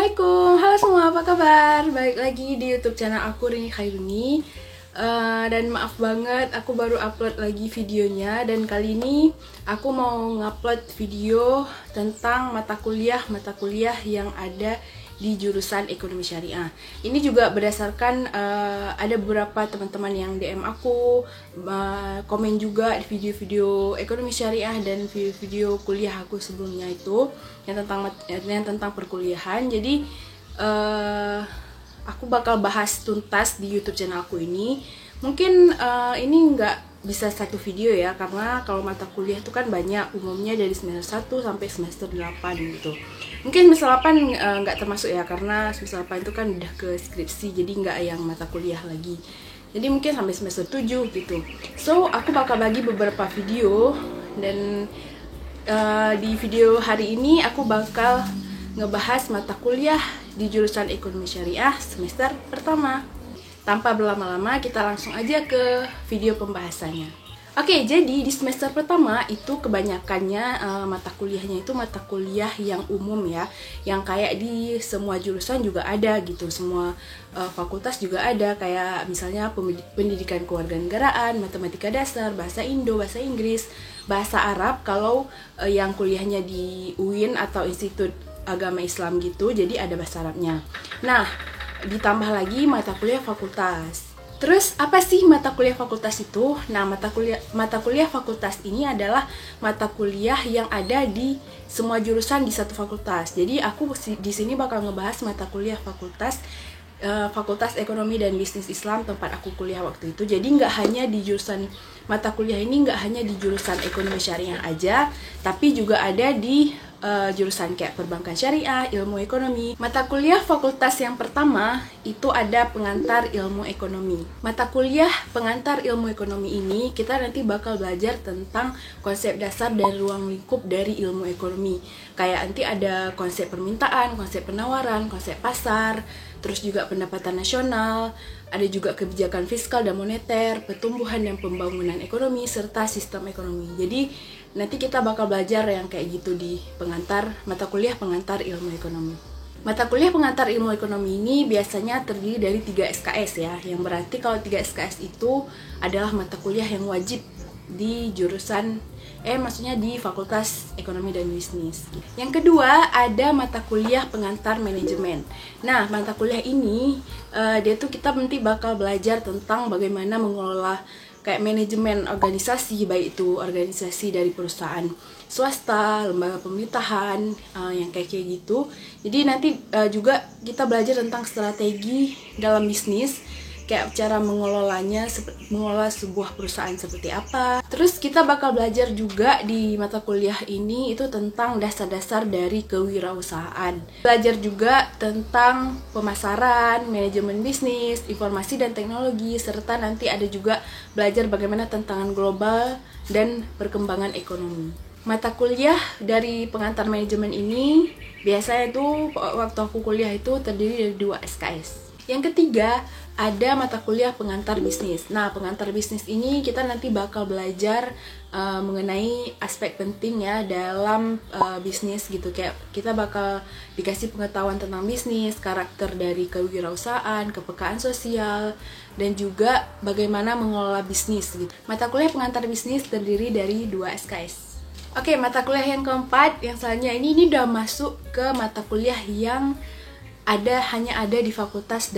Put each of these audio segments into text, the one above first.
Assalamualaikum, halo semua, apa kabar? Balik lagi di YouTube channel aku, Rini Khairuni. Dan maaf banget, aku baru upload lagi videonya. Dan kali ini aku mau ngupload video tentang mata kuliah yang ada di jurusan ekonomi syariah. Ini juga berdasarkan ada beberapa teman-teman yang DM aku, komen juga di video-video ekonomi syariah dan video-video kuliah aku sebelumnya itu yang tentang perkuliahan. Jadi aku bakal bahas tuntas di YouTube channel aku ini. Mungkin ini nggak bisa satu video ya, karena kalau mata kuliah itu kan banyak, umumnya dari semester 1 sampai semester 8 gitu. Mungkin semester 8 nggak termasuk ya, karena semester 8 itu kan udah ke skripsi, jadi nggak yang mata kuliah lagi. Jadi mungkin sampai semester 7 gitu. So, aku bakal bagi beberapa video, dan di video hari ini aku bakal ngebahas mata kuliah di jurusan ekonomi syariah semester pertama. Tanpa berlama-lama, kita langsung aja ke video pembahasannya. Oke, jadi di semester pertama itu kebanyakannya mata kuliahnya itu mata kuliah yang umum ya, yang kayak di semua jurusan juga ada gitu, semua fakultas juga ada, kayak misalnya pendidikan kewarganegaraan, matematika dasar, bahasa Indo, bahasa Inggris, bahasa Arab kalau yang kuliahnya di UIN atau Institut Agama Islam gitu, jadi ada bahasa Arabnya. Nah, ditambah lagi mata kuliah fakultas. Terus apa sih mata kuliah fakultas itu? Nah, mata kuliah fakultas ini adalah mata kuliah yang ada di semua jurusan di satu fakultas. Jadi aku di sini bakal ngebahas mata kuliah fakultas Fakultas Ekonomi dan Bisnis Islam tempat aku kuliah waktu itu. Jadi nggak hanya di jurusan mata kuliah ini nggak hanya di jurusan ekonomi syariah aja, tapi juga ada di jurusan kayak perbankan syariah, ilmu ekonomi. Mata kuliah fakultas yang pertama itu ada pengantar ilmu ekonomi. Mata kuliah pengantar ilmu ekonomi ini kita nanti bakal belajar tentang konsep dasar dan ruang lingkup dari ilmu ekonomi. Kayak nanti ada konsep permintaan, konsep penawaran, konsep pasar, terus juga pendapatan nasional, ada juga kebijakan fiskal dan moneter, pertumbuhan dan pembangunan ekonomi, serta sistem ekonomi. Jadi nanti kita bakal belajar yang kayak gitu di mata kuliah pengantar ilmu ekonomi. Mata kuliah pengantar ilmu ekonomi ini biasanya terdiri dari 3 SKS ya, yang berarti kalau 3 SKS itu adalah mata kuliah yang wajib di jurusan maksudnya di Fakultas Ekonomi dan Bisnis. Yang kedua ada mata kuliah pengantar manajemen. Nah, mata kuliah ini dia tuh kita nanti bakal belajar tentang bagaimana mengelola kayak manajemen organisasi, baik itu organisasi dari perusahaan swasta, lembaga pemerintahan, yang kayak gitu. Jadi nanti juga kita belajar tentang strategi dalam bisnis, kayak cara mengelolanya, mengelola sebuah perusahaan seperti apa. Terus kita bakal belajar juga di mata kuliah ini itu tentang dasar-dasar dari kewirausahaan. Belajar juga tentang pemasaran, manajemen bisnis, informasi dan teknologi, serta nanti ada juga belajar bagaimana tantangan global dan perkembangan ekonomi. Mata kuliah dari pengantar manajemen ini biasanya itu waktu aku kuliah itu terdiri dari 2 SKS. Yang ketiga, ada mata kuliah pengantar bisnis. Nah, pengantar bisnis ini kita nanti bakal belajar mengenai aspek penting ya dalam bisnis gitu. Kayak kita bakal dikasih pengetahuan tentang bisnis, karakter dari kewirausahaan, kepekaan sosial, dan juga bagaimana mengelola bisnis gitu. Mata kuliah pengantar bisnis terdiri dari 2 SKS. Oke, mata kuliah yang keempat, yang selanjutnya ini udah masuk ke mata kuliah yang hanya ada di Fakultas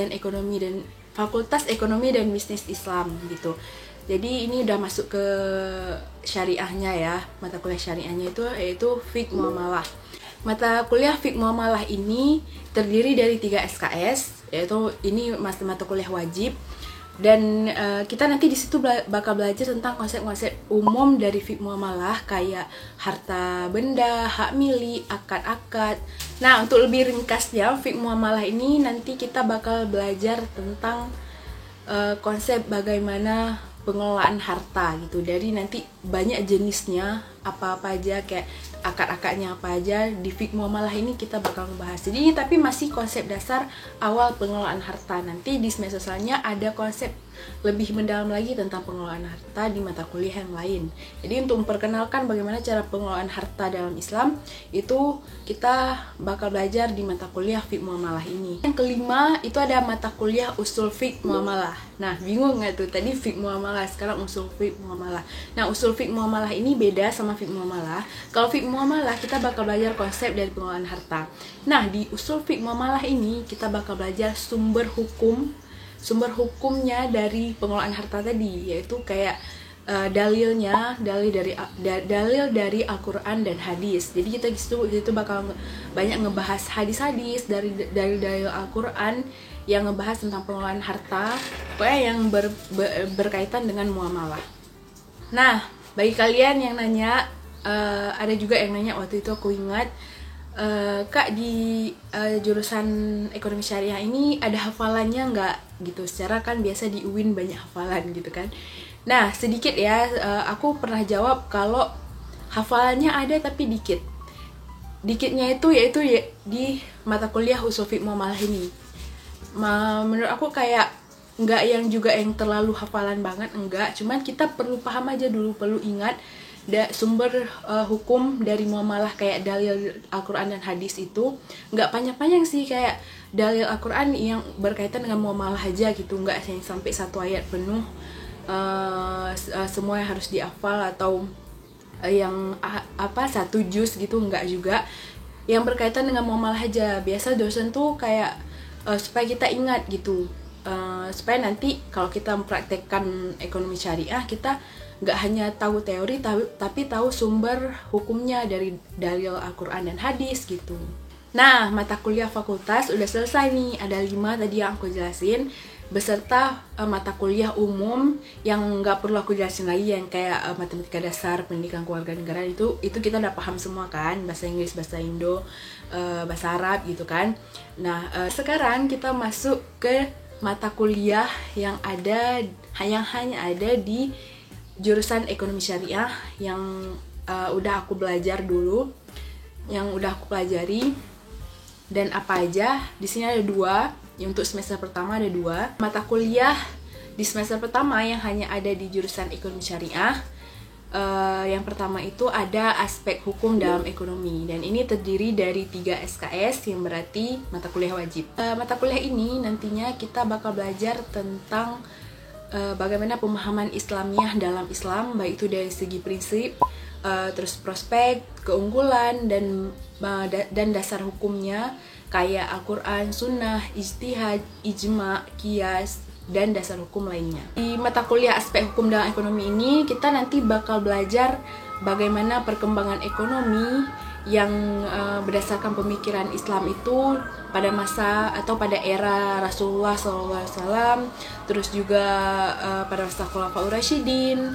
Ekonomi dan Bisnis Islam gitu. Jadi ini udah masuk ke syariahnya ya. Mata kuliah syariahnya itu yaitu Fiqh Muamalah. Mata kuliah Fiqh Muamalah ini terdiri dari 3 SKS, yaitu ini mata kuliah wajib. Dan kita nanti di situ bakal belajar tentang konsep-konsep umum dari fiqh muamalah kayak harta benda, hak milik, akad-akad. Nah, untuk lebih ringkasnya, fiqh muamalah ini nanti kita bakal belajar tentang konsep bagaimana pengelolaan harta gitu. Dari nanti banyak jenisnya, apa-apa aja, kayak akad-akadnya apa aja. Di fiqh muamalah ini kita bakal ngebahas. Jadi ini tapi masih konsep dasar awal pengelolaan harta. Nanti di semester selanjutnya ada konsep lebih mendalam lagi tentang pengelolaan harta di mata kuliah yang lain. Jadi untuk memperkenalkan bagaimana cara pengelolaan harta dalam Islam, itu kita bakal belajar di mata kuliah fiqh muamalah ini. Yang kelima itu ada mata kuliah usul fiqh muamalah. Nah, bingung nggak tuh? Tadi fiqh muamalah, sekarang usul fiqh muamalah. Nah, usul fiqh muamalah ini beda sama fiqh muamalah. Kalau fiqh muamalah kita bakal belajar konsep dari pengelolaan harta. Nah, di usul fiqh muamalah ini kita bakal belajar sumber hukumnya dari pengelolaan harta tadi, yaitu kayak dalil dari Al-Quran dan hadis. Jadi kita itu bakal banyak ngebahas hadis-hadis dari dalil Al-Quran yang ngebahas tentang pengelolaan harta, pokoknya yang berkaitan dengan muamalah. Nah, bagi kalian yang nanya, ada juga yang nanya waktu itu, aku ingat, Kak, di jurusan ekonomi syariah ini ada hafalannya nggak gitu? Secara kan biasa di UIN banyak hafalan gitu kan. Nah, sedikit ya, aku pernah jawab kalau hafalannya ada tapi dikit. Dikitnya itu yaitu di mata kuliah usul fiqh muamalah ini. Menurut aku kayak nggak yang juga yang terlalu hafalan banget, enggak. Cuman kita perlu paham aja dulu, perlu ingat sumber hukum dari muamalah, kayak dalil Al-Quran dan hadis itu nggak panjang-panjang sih, kayak dalil Al-Quran yang berkaitan dengan muamalah aja gitu, nggak yang sampai satu ayat penuh semua yang harus dihafal, atau yang satu juz gitu, nggak juga. Yang berkaitan dengan muamalah aja. Biasa dosen tuh kayak supaya kita ingat gitu, supaya nanti kalau kita mempraktekkan ekonomi syariah, kita nggak hanya tahu teori tapi tahu sumber hukumnya dari dalil Al-Quran dan hadis gitu. Nah, mata kuliah fakultas udah selesai nih, ada 5 tadi yang aku jelasin, beserta mata kuliah umum yang nggak perlu aku jelasin lagi, yang kayak matematika dasar, pendidikan keluarga negara, itu kita udah paham semua kan, bahasa Inggris, bahasa Indo, bahasa Arab gitu kan. Nah, sekarang kita masuk ke mata kuliah yang hanya ada di jurusan ekonomi syariah yang udah aku belajar dulu, yang udah aku pelajari. Dan apa aja? Di sini ada 2. Untuk semester pertama ada 2 mata kuliah di semester pertama yang hanya ada di jurusan ekonomi syariah. Yang pertama itu ada aspek hukum dalam ekonomi, dan ini terdiri dari 3 SKS yang berarti mata kuliah wajib. Mata kuliah ini nantinya kita bakal belajar tentang bagaimana pemahaman Islamiah dalam Islam, baik itu dari segi prinsip, terus prospek, keunggulan, dan dasar hukumnya kayak Al-Quran, Sunnah, Ijtihad, Ijma, Qiyas, dan dasar hukum lainnya. Di mata kuliah aspek hukum dalam ekonomi ini kita nanti bakal belajar bagaimana perkembangan ekonomi yang berdasarkan pemikiran Islam itu pada masa atau pada era Rasulullah SAW, terus juga pada masa Khulafaur Rasyidin,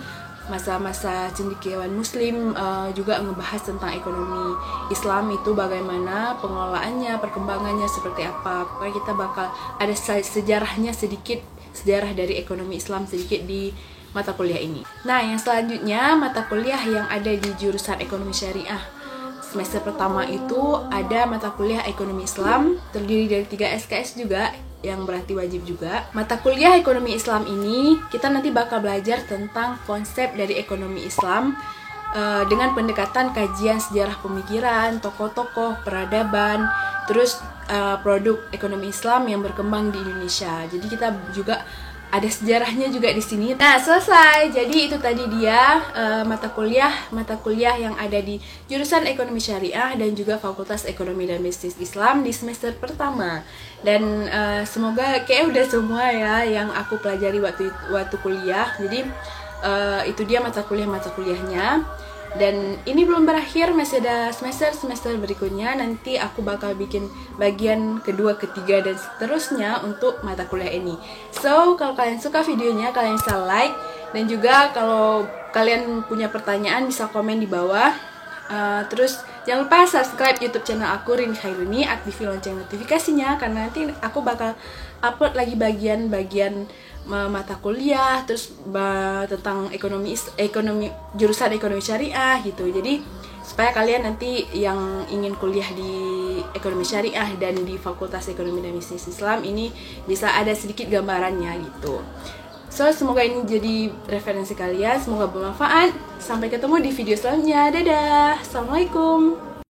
masa-masa cendekiawan Muslim, juga ngebahas tentang ekonomi Islam itu bagaimana pengelolaannya, perkembangannya seperti apa. Pokoknya kita bakal ada sejarahnya sedikit, sejarah dari ekonomi Islam sedikit di mata kuliah ini. Nah, yang selanjutnya mata kuliah yang ada di jurusan ekonomi syariah. Semester pertama itu ada mata kuliah ekonomi Islam, terdiri dari 3 SKS juga, yang berarti wajib juga. Mata kuliah ekonomi Islam ini kita nanti bakal belajar tentang konsep dari ekonomi Islam dengan pendekatan kajian sejarah pemikiran, tokoh-tokoh, peradaban, terus produk ekonomi Islam yang berkembang di Indonesia. Jadi kita juga ada sejarahnya juga di sini. Nah, selesai. Jadi itu tadi dia mata kuliah yang ada di jurusan ekonomi syariah dan juga Fakultas Ekonomi dan Bisnis Islam di semester pertama. Dan semoga kayak udah semua ya yang aku pelajari waktu kuliah. Jadi itu dia mata kuliahnya. Dan ini belum berakhir, masih ada semester berikutnya. Nanti aku bakal bikin bagian kedua, ketiga, dan seterusnya untuk mata kuliah ini. So, kalau kalian suka videonya, kalian bisa like. Dan juga kalau kalian punya pertanyaan bisa komen di bawah. Terus Jangan lupa subscribe YouTube channel aku Rini Khairuni, aktifin lonceng notifikasinya karena nanti aku bakal upload lagi bagian-bagian mata kuliah, terus tentang ekonomi jurusan ekonomi syariah gitu. Jadi supaya kalian nanti yang ingin kuliah di ekonomi syariah dan di Fakultas Ekonomi dan Bisnis Islam ini bisa ada sedikit gambarannya gitu. So, semoga ini jadi referensi kalian, semoga bermanfaat. Sampai ketemu di video selanjutnya. Dadah. Assalamualaikum.